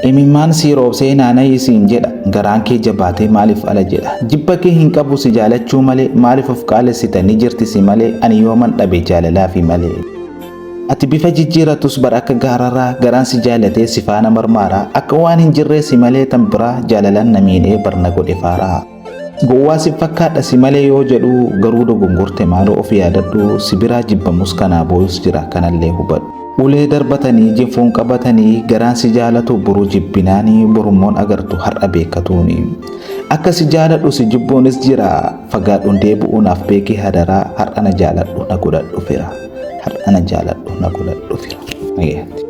Imimmaan sii roobsee naanayii siin jedha garaan kee jabaatee maaliif ala jedha jibba kee hin qabu si jaalachuu malee maaliif of qaalessitanii jirti si malee ani yooman dhabe jaalalaa fi malee. Ati bifa jijjiiratus bara akka gaararraa garaan si jaalatee si faana marmaaraa akka waan hin jirree si malee tan biraa jaalalaan na miidhee barna godhe faaraa. Gowwaa si fakkaadha si malee yoo jedhu garuu dogongorte maaloo of yaadadhu si biraa jibbamus kanaa booyus jira kanallee hubadhu. Ulee darbatanii jinfuun qabatanii garaan si jaalatu buruu jibbinaanii borummoon agartu har'a beekatuuni. Akka si jaaladhu si jibbuunis jira fagaadhuun deebi'uunaaf beekii hadaraa har'a na jaaladhu na godhadhu fira. Har'a na jaaladhu na godhadhu fira.